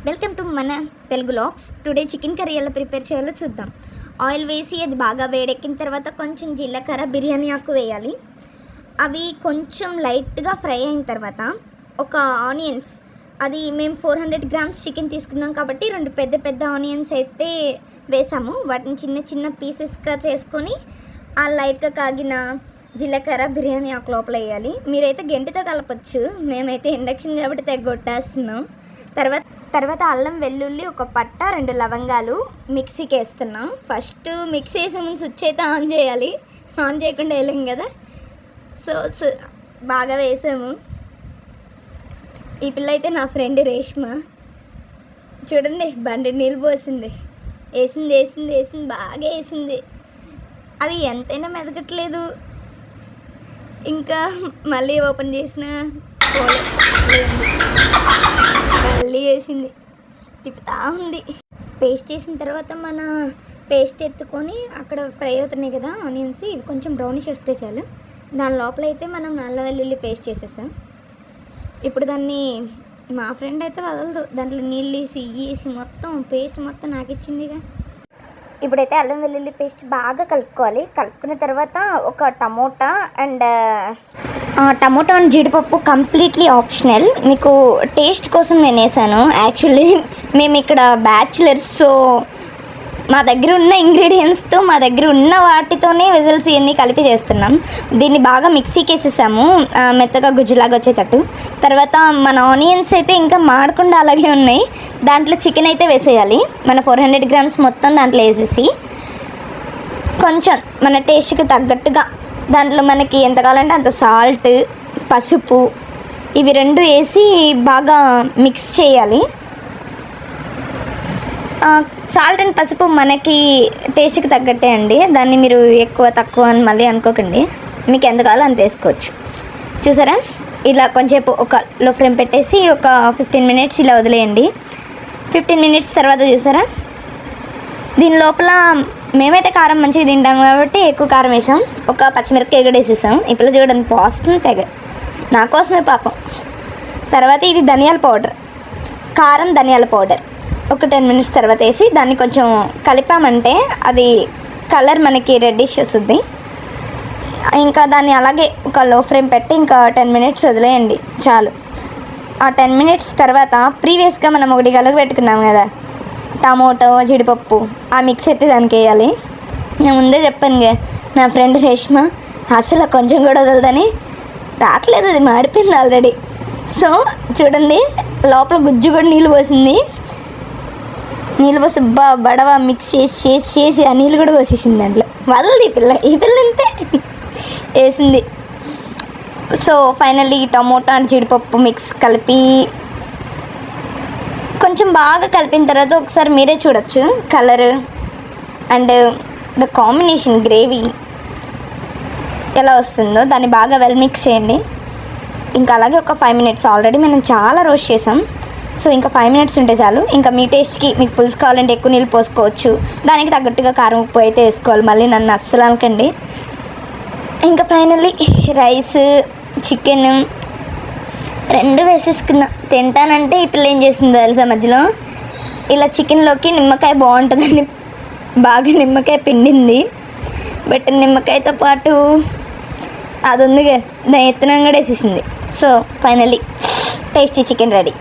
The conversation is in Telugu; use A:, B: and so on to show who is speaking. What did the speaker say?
A: వెల్కమ్ టు మన Telugu logs. Today chicken curry ఎలా ప్రిపేర్ చేయాలో చూద్దాం. ఆయిల్ వేసి అది బాగా వేడెక్కిన తర్వాత కొంచెం జీలకర్ర, బిర్యానీ ఆకు వేయాలి. అవి కొంచెం లైట్గా ఫ్రై అయిన తర్వాత ఒక ఆనియన్స్, అది మేము 400 గ్రామ్స్ చికెన్ తీసుకున్నాం కాబట్టి 2 పెద్ద పెద్ద ఆనియన్స్ అయితే వేసాము. వాటిని చిన్న చిన్న పీసెస్గా చేసుకొని ఆ లైట్గా కాగిన జీలకర్ర, బిర్యానీ ఆకు లోపల వేయాలి. మీరైతే గెంటితో కలపచ్చు, మేమైతే ఇండక్షన్ కాబట్టి తెగొట్టేస్తున్నాం. తర్వాత అల్లం వెల్లుల్లి, ఒక పట్ట, 2 లవంగాలు మిక్సీకి వేస్తున్నాం. ఫస్ట్ మిక్సీ వేసే ముందు స్విచ్ అయితే ఆన్ చేయాలి, ఆన్ చేయకుండా వేయలేం కదా. సో బాగా వేసాము. ఈ పిల్ల అయితే నా ఫ్రెండ్ రేష్మ, చూడండి బండి నీళ్ళు పోసింది, వేసింది బాగా వేసింది. అది ఎంతైనా మెదగట్లేదు. ఇంకా మళ్ళీ ఓపెన్ చేసిన మళ్ళీ వేసింది, తిప్పుతా ఉంది. పేస్ట్ చేసిన తర్వాత మన పేస్ట్ ఎత్తుకొని అక్కడ ఫ్రై అవుతున్నాయి కదా ఆనియన్స్, ఇవి కొంచెం బ్రౌనిష్ వస్తే చాలు. దాని లోపల అయితే మనం అల్లం వెల్లుల్లి పేస్ట్ చేసేసాం. ఇప్పుడు దాన్ని మా ఫ్రెండ్ అయితే వదలదు, దాంట్లో నీళ్ళు వేసి మొత్తం పేస్ట్ మొత్తం నాకు ఇచ్చిందిగా. ఇప్పుడైతే అల్లం వెల్లుల్లి పేస్ట్ బాగా కలుపుకోవాలి. కలుపుకున్న తర్వాత ఒక టమోటా అండ్ జీడిపప్పు కంప్లీట్లీ ఆప్షనల్, మీకు టేస్ట్ కోసం నేను వేసాను. యాక్చువల్లీ మేము ఇక్కడ బ్యాచులర్స్, సో మా దగ్గర ఉన్న ఇంగ్రీడియంట్స్తో, మా దగ్గర ఉన్న వాటితోనే విజిల్స్ ఇవన్నీ కలిపి చేస్తున్నాం. దీన్ని బాగా మిక్సీకి వేసేసాము, మెత్తగా గుజ్జులాగా వచ్చేటట్టు. తర్వాత మన ఆనియన్స్ అయితే ఇంకా మాడకుండా అలాగే ఉన్నాయి. దాంట్లో చికెన్ అయితే వేసేయాలి. మన 400 గ్రామ్స్ మొత్తం దాంట్లో వేసేసి కొంచెం మన టేస్ట్కి తగ్గట్టుగా దాంట్లో మనకి ఎంత కావాలంటే అంత సాల్ట్, పసుపు, ఇవి 2 వేసి బాగా మిక్స్ చేయాలి. సాల్ట్ అండ్ పసుపు మనకి టేస్ట్కి తగ్గట్టే అండి, దాన్ని మీరు ఎక్కువ తక్కువ అని మళ్ళీ అనుకోకండి, మీకు ఎంత కావాలో అంత వేసుకోవచ్చు. చూసారా, ఇలా కొంచెంసేపు ఒక లో ఫ్లేమ్ పెట్టేసి ఒక 15 మినిట్స్ ఇలా వదిలేయండి. 15 మినిట్స్ తర్వాత చూసారా, దీని లోపల మేమైతే కారం మంచిగా తింటాం కాబట్టి ఎక్కువ కారం వేసాం. ఒక పచ్చిమిరపకాయ కూడా వేసేసాం. ఇప్పుడు చూడండి పోస్తుంది తెగ, నా కోసమే పాపం. తర్వాత ఇది ధనియాల పౌడర్, కారం ధనియాల పౌడర్ ఒక 10 మినిట్స్ తర్వాత వేసి దాన్ని కొంచెం కలిపామంటే అది కలర్ మనకి రెడ్డిష్ వస్తుంది. ఇంకా దాన్ని అలాగే ఒక లో ఫ్లేమ్ పెట్టి ఇంకా 10 మినిట్స్ వదిలేయండి చాలు. ఆ 10 మినిట్స్ తర్వాత ప్రీవియస్గా మనం 1 గలగ పెట్టుకున్నాం కదా టమోటో, జీడిపప్పు, ఆ మిక్స్ అయితే దానికి వేయాలి. నేను ముందే చెప్పాను కదా, నా ఫ్రెండ్ రేష్మ అసలు కొంచెం కూడా వదలదని, రావట్లేదు, అది మాడిపోయింది ఆల్రెడీ. సో చూడండి, లోపల గుజ్జు కూడా నీళ్ళు పోసింది. నీళ్ళు పోసి బడవ మిక్స్ చేసి ఆ నీళ్ళు కూడా పోసేసింది దాంట్లో. వదలదు ఈ పిల్ల అంతే వేసింది. సో ఫైనల్లీ టమోటా అండ్ జీడిపప్పు మిక్స్ కలిపి కొంచెం బాగా కలిపిన తర్వాత ఒకసారి మీరే చూడొచ్చు colour and the combination gravy ఎలా వస్తుందో. దాన్ని బాగా వెల్ మిక్స్ చేయండి. ఇంకా అలాగే ఒక 5 మినిట్స్, ఆల్రెడీ మనం చాలా రోస్ట్ చేసాం, సో ఇంకా 5 మినిట్స్ ఉంటే చాలు. ఇంకా మీ టేస్ట్కి మీకు పులుసు కావాలంటే ఎక్కువ నీళ్ళు పోసుకోవచ్చు, దానికి తగ్గట్టుగా కారం, ఉప్పు అయితే వేసుకోవాలి. మళ్ళీ నన్ను అస్సలు అనకండి. ఇంకా ఫైనల్లీ రైస్, చికెన్ 2 వేసేసుకున్నా. తింటానంటే ఈ పిల్ల ఏం చేసిందో తెలుసా, మధ్యలో ఇలా చికెన్లోకి నిమ్మకాయ బాగుంటుందని బాగా నిమ్మకాయ పిండింది. బట్ నిమ్మకాయతో పాటు అది ఉందిగా, దాని ఎత్తనం కూడా వేసేసింది. So finally tasty chicken ready.